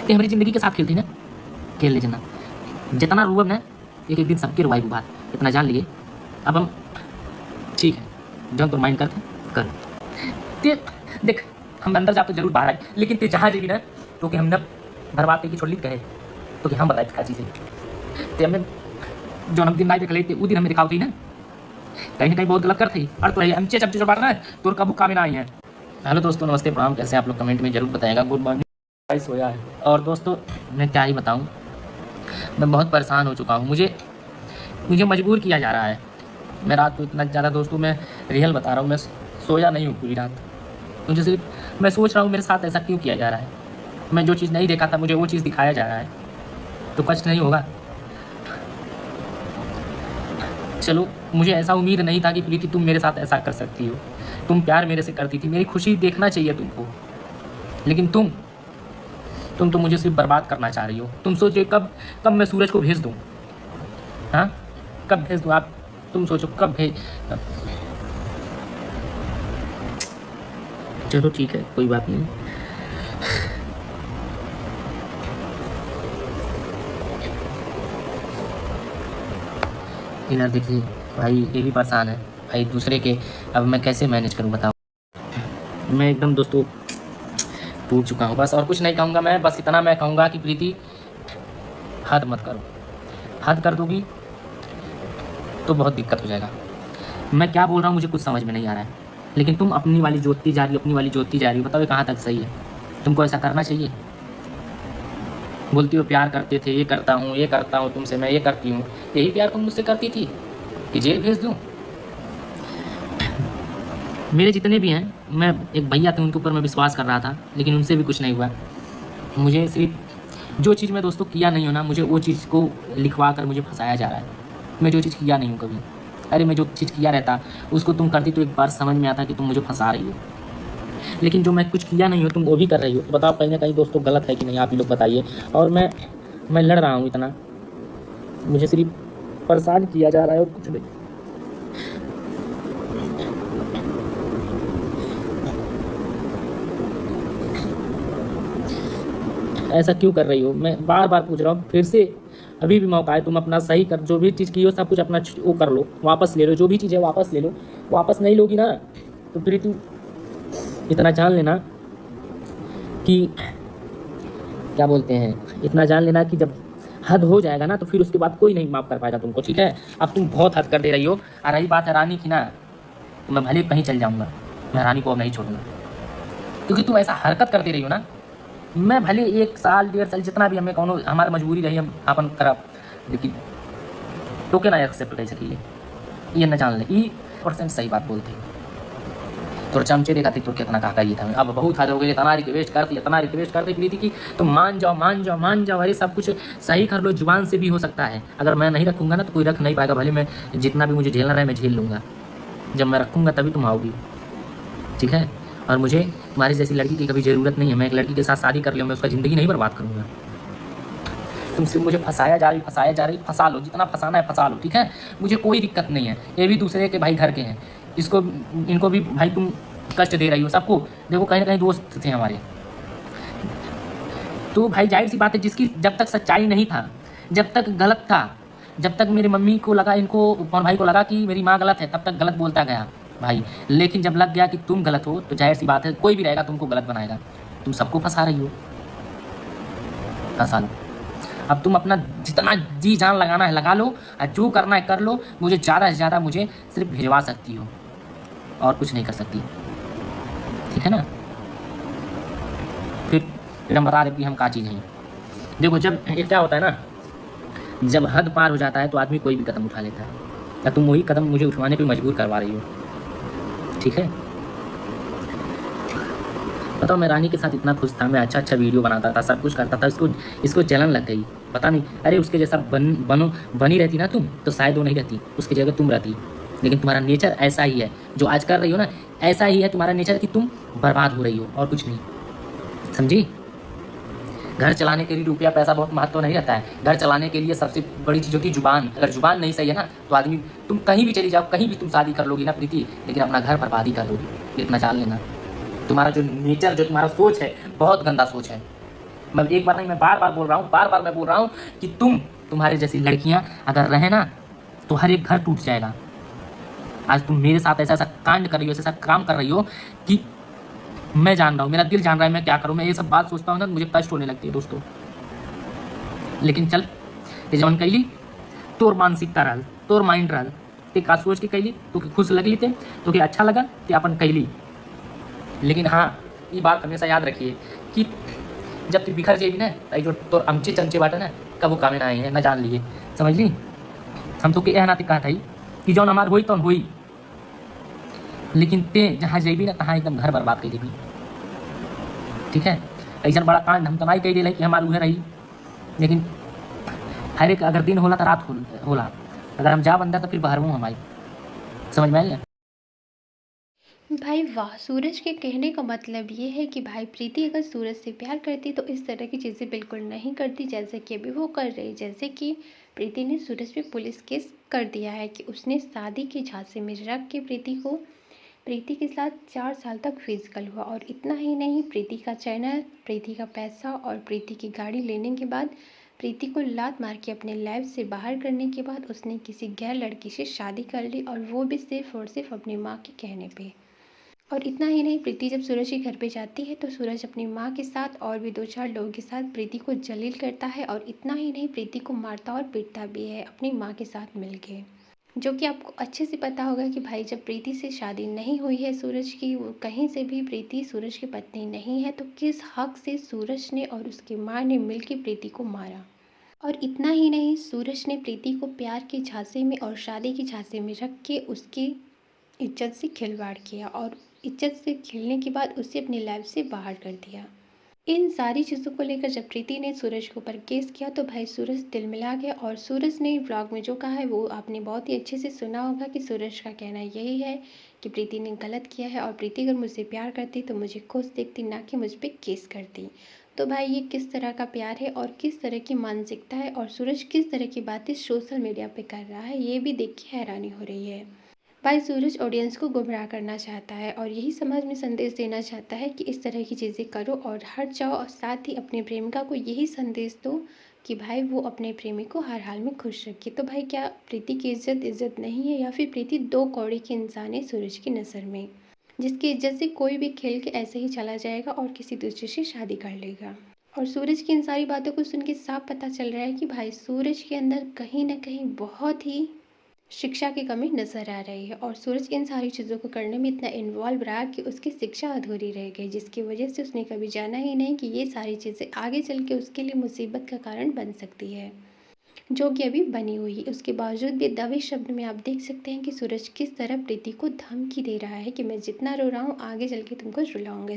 ते हमारी ज़िंदगी के साथ खेलती ना, खेल ले जना जितना रूब ना एक एक दिन सबके रुवाई बात इतना जान लिए। अब हम ठीक है जब तो माइंड करते कर ते देख हम अंदर जा तो जरूर बाहर आए, लेकिन ते जहाँ जाएगी ना तो कि हम न बर्बाद की छोड़ ली कहे तो कि हम बताए का चीज़ें ते हमें जो हम दिन नाई देख लेते वो दिन हमें दिखावती ना कहीं ना कहीं बहुत गलत करती और तो हम चेप जो बात ना तो कब मुक्का में ना आई है। हेलो दोस्तों, नमस्ते, प्रणाम, कैसे आप लोग कमेंट में जरूर बताएगा। गुड मॉर्निंग, सोया है। और दोस्तों मैं क्या ही बताऊँ, मैं बहुत परेशान हो चुका हूँ। मुझे मजबूर किया जा रहा है। मैं रात को इतना ज़्यादा दोस्तों मैं रियल बता रहा हूँ, मैं सोया नहीं हूँ पूरी रात। मुझे सिर्फ मैं सोच रहा हूँ मेरे साथ ऐसा क्यों किया जा रहा है। मैं जो चीज़ नहीं देखा था मुझे वो चीज़ दिखाया जा रहा है, तो कष्ट नहीं होगा। चलो मुझे ऐसा उम्मीद नहीं था कि प्रीति तुम मेरे साथ ऐसा कर सकती हो। तुम प्यार मेरे से करती थी, मेरी खुशी देखना चाहिए तुमको, लेकिन तुम तो मुझे सिर्फ बर्बाद करना चाह रही हो। तुम सोच रहे कब कब मैं सूरज को भेज दूँ, हाँ कब भेज दूँ आप, तुम सोचो कब भेज। चलो ठीक है कोई बात नहीं। इधर देखिए भाई ये भी परेशान है भाई दूसरे के, अब मैं कैसे मैनेज करूँ बताओ। मैं एकदम दोस्तों टूट चुका हूँ बस, और कुछ नहीं कहूँगा मैं, बस इतना मैं कहूँगा कि प्रीति हद मत करो। हद कर दोगी तो बहुत दिक्कत हो जाएगा। मैं क्या बोल रहा हूँ मुझे कुछ समझ में नहीं आ रहा है, लेकिन तुम अपनी वाली जोतती जा रही हो, अपनी वाली जोतती जा रही हो। बताओ ये कहाँ तक सही है? तुमको ऐसा करना चाहिए? बोलती हो प्यार करते थे, ये करता हूँ तुमसे, मैं ये करती हूँ। यही प्यार तुम मुझसे करती थी कि जेल भेज दूँ? मेरे जितने भी हैं, मैं एक भैया थे उनके ऊपर मैं विश्वास कर रहा था, लेकिन उनसे भी कुछ नहीं हुआ। मुझे सिर्फ जो चीज़ मैं दोस्तों किया नहीं हूँ ना, मुझे वो चीज़ को लिखवा कर मुझे फंसाया जा रहा है। मैं जो चीज़ किया नहीं हूँ कभी, अरे मैं जो चीज़ किया रहता उसको तुम करती तो एक बार समझ में आता कि तुम मुझे फंसा रही हो, लेकिन जो मैं कुछ किया नहीं हूँ तुम वो भी कर रही हो। तो बताओ कहीं ना कहीं दोस्तों गलत है कि नहीं, आप ही लोग बताइए। और मैं लड़ रहा हूँ इतना, मुझे सिर्फ परेशान किया जा रहा है और कुछ नहीं। ऐसा क्यों कर रही हो? मैं बार बार पूछ रहा हूँ, फिर से अभी भी मौका है, तुम अपना सही कर, जो भी चीज़ की हो सब कुछ अपना वो कर लो, वापस ले लो, जो भी चीज़ है वापस ले लो। वापस नहीं लोगी ना तो फिर तू इतना जान लेना कि क्या बोलते हैं, इतना जान लेना कि जब हद हो जाएगा ना तो फिर उसके बाद कोई नहीं माफ़ कर पाएगा तुमको, ठीक है? अब तुम बहुत हद कर दे रही हो। और रही बात है रानी की ना, तो मैं भले कहीं चल जाऊँगा, मैं रानी को अब नहीं छोड़ूंगा, क्योंकि तुम ऐसा हरकत कर दे रही हो ना। मैं भले 1 साल 1.5 साल जितना भी हमें कौनो हमारी मजबूरी रही हम अपन करब, लेकिन तो के ना एक्सेप्ट कर सकी ये न जान ले ई % सही बात बोलते तो चमचे देखा थी तो कितना काका ये था। अब बहुत हद हो गई, इतना रिक्वेस्ट करती प्रीति की तो मान जाओ। अरे सब कुछ सही कर लो, जुबान से भी हो सकता है। अगर मैं नहीं रखूँगा ना तो कोई रख नहीं पाएगा, भले मैं जितना भी मुझे झेलना रहे मैं झेल लूँगा। जब मैं रखूँगा तभी तुम आओगी, ठीक है? और मुझे तुम्हारी जैसी लड़की की कभी ज़रूरत नहीं है। मैं एक लड़की के साथ शादी कर लूँ, मैं उसका ज़िंदगी नहीं बर्बाद करूँगा। तुम सिर्फ मुझे फंसाया जा रही, फंसा लो, जितना फंसाना है फंसा लो, ठीक है? मुझे कोई दिक्कत नहीं है। ये भी दूसरे के भाई घर के हैं, इनको भी भाई तुम कष्ट दे रही हो सबको। देखो कहीं ना कहीं दोस्त थे हमारे, तो भाई जाहिर सी बात है जिसकी जब तक सच्चाई नहीं था, जब तक गलत था, जब तक मेरी मम्मी को लगा, इनको पवन भाई को लगा कि मेरी माँ गलत है, तब तक गलत बोलता गया भाई। लेकिन जब लग गया कि तुम गलत हो तो जाहिर सी बात है कोई भी रहेगा तुमको गलत बनाएगा। तुम सबको फंसा रही हो, फंसा लो। अब तुम अपना जितना जी जान लगाना है लगा लो, और जो करना है कर लो। मुझे ज़्यादा से ज़्यादा मुझे सिर्फ भिजवा सकती हो और कुछ नहीं कर सकती, ठीक है ना? फिर हम बता दें कि हम क्या चीज़ हैं। देखो जब ये क्या होता है ना, जब हद पार हो जाता है तो आदमी कोई भी कदम उठा लेता है, या तुम वही कदम मुझे उठवाने पे मजबूर करवा रही हो, ठीक है? बताओ मैं रानी के साथ इतना खुश था, मैं अच्छा वीडियो बनाता था, सब कुछ करता था, इसको जलन लग गई, पता नहीं। अरे उसके जैसा बनी रहती ना तुम तो शायद वो नहीं रहती, उसकी जगह तुम रहती। लेकिन तुम्हारा नेचर ऐसा ही है, जो आज कर रही हो ना ऐसा ही है तुम्हारा नेचर, कि तुम बर्बाद हो रही हो और कुछ नहीं, समझी? घर चलाने के लिए रुपया पैसा बहुत महत्व नहीं रहता है। घर चलाने के लिए सबसे बड़ी चीज़ होती है जुबान। अगर जुबान नहीं सही है ना तो आदमी, तुम कहीं भी चली जाओ, कहीं भी तुम शादी कर लोगी ना प्रीति, लेकिन अपना घर बर्बाद ही कर लोगी, इतना जान लेना। तुम्हारा जो नेचर, जो तुम्हारा सोच है बहुत गंदा सोच है। मैं एक बार नहीं, मैं बार बार बोल रहा हूँ, बार बार मैं बोल रहा हूँ कि तुम्हारे जैसी लड़कियाँ अगर रहे ना तो हर एक घर टूट जाएगा। आज तुम मेरे साथ ऐसा ऐसा कांड कर रही हो, ऐसा ऐसा काम कर रही हो कि मैं जान रहा हूँ, मेरा दिल जान रहा है मैं क्या करूँ। मैं ये सब बात सोचता हूँ ना, मुझे कष्ट होने लगती है दोस्तों। लेकिन चल, ते जवन कैली तोर मानसिकता रहल, तोर माइंड रहल, ते का सोच के कैली, तो खुश लगली ते, तो अच्छा लगा ते अपन कैली। लेकिन हाँ, ये बात हमेशा याद रखिए कि जब तू बिखर जेबी ना, तो जो तोर अमचे चमचे बाटे ना, कबो कामे ना आई है, न जान लिए, समझ ली। हम तो के एह नाते कहा था कि जौन हमार होई तौन होई, लेकिन ते जहाँ जेबी ना तहाँ एकदम घर बर्बाद कर देबी। ठीक है, ऐसा बड़ा कांड हम तनाई कह दिले कि हमार उहे रही। लेकिन हर एक अगर दिन होला तो रात होला, अगर हम जा अंदर तो फिर बाहर हूँ हमारी, समझ में आया। भाई वाह! सूरज के कहने का मतलब ये है कि भाई प्रीति अगर सूरज से प्यार करती तो इस तरह की चीज़ें बिल्कुल नहीं करती जैसे कि अभी वो कर रही। जैसे कि प्रीति ने सूरज पे पुलिस केस कर दिया है कि उसने शादी के झांसे में रख के प्रीति के साथ 4 साल तक फिजिकल हुआ। और इतना ही नहीं, प्रीति का चैनल, प्रीति का पैसा और प्रीति की गाड़ी लेने के बाद, प्रीति को लात मार के अपने लाइफ से बाहर करने के बाद उसने किसी गैर लड़की से शादी कर ली, और वो भी सिर्फ और सिर्फ अपनी माँ के कहने पे। और इतना ही नहीं, प्रीति जब सूरज के घर पे जाती है तो सूरज अपनी माँ के साथ और भी 2-4 लोगों के साथ प्रीति को जलील करता है। और इतना ही नहीं, प्रीति को मारता और पीटता भी है अपनी माँ के साथ मिलके। जो कि आपको अच्छे से पता होगा कि भाई जब प्रीति से शादी नहीं हुई है सूरज की, वो कहीं से भी प्रीति सूरज की पत्नी नहीं है, तो किस हक से सूरज ने और उसकी माँ ने मिलकर प्रीति को मारा। और इतना ही नहीं, सूरज ने प्रीति को प्यार के झांसे में और शादी के झांसे में रख के उसकी इज्जत से खिलवाड़ किया, और इज्जत से खेलने के बाद उसे अपनी लाइफ से बाहर कर दिया। इन सारी चीज़ों को लेकर जब प्रीति ने सूरज के ऊपर केस किया तो भाई सूरज दिल मिला गया। और सूरज ने व्लॉग में जो कहा है वो आपने बहुत ही अच्छे से सुना होगा कि सूरज का कहना यही है कि प्रीति ने गलत किया है, और प्रीति अगर मुझसे प्यार करती तो मुझे खुश देखती, ना कि मुझ पर केस करती। तो भाई ये किस तरह का प्यार है और किस तरह की मानसिकता है, और सूरज किस तरह की बातें सोशल मीडिया पे कर रहा है, ये भी देख के हैरानी हो रही है। भाई सूरज ऑडियंस को गुमराह करना चाहता है और यही समाज में संदेश देना चाहता है कि इस तरह की चीज़ें करो और हट जाओ, और साथ ही अपने प्रेमिका को यही संदेश दो कि भाई वो अपने प्रेमी को हर हाल में खुश रखे। तो भाई क्या प्रीति की इज्जत नहीं है, या फिर प्रीति 2 कौड़ी की इंसान है सूरज की नज़र में, जिसकी इज्जत से कोई भी खेल के ऐसे ही चला जाएगा और किसी दूसरे से शादी कर लेगा। और सूरज की इन सारी बातों को सुन के साफ पता चल रहा है कि भाई सूरज के अंदर कहीं ना कहीं बहुत ही शिक्षा की कमी नज़र आ रही है, और सूरज इन सारी चीज़ों को करने में इतना इन्वॉल्व रहा कि उसकी शिक्षा अधूरी रह गई, जिसकी वजह से उसने कभी जाना ही नहीं कि ये सारी चीज़ें आगे चल के उसके लिए मुसीबत का कारण बन सकती है, जो कि अभी बनी हुई है। उसके बावजूद भी दबे शब्द में आप देख सकते हैं कि सूरज किस तरह प्रीति को धमकी दे रहा है कि मैं जितना रो रहा हूँ आगे चल के तुमको रुलाऊंगा।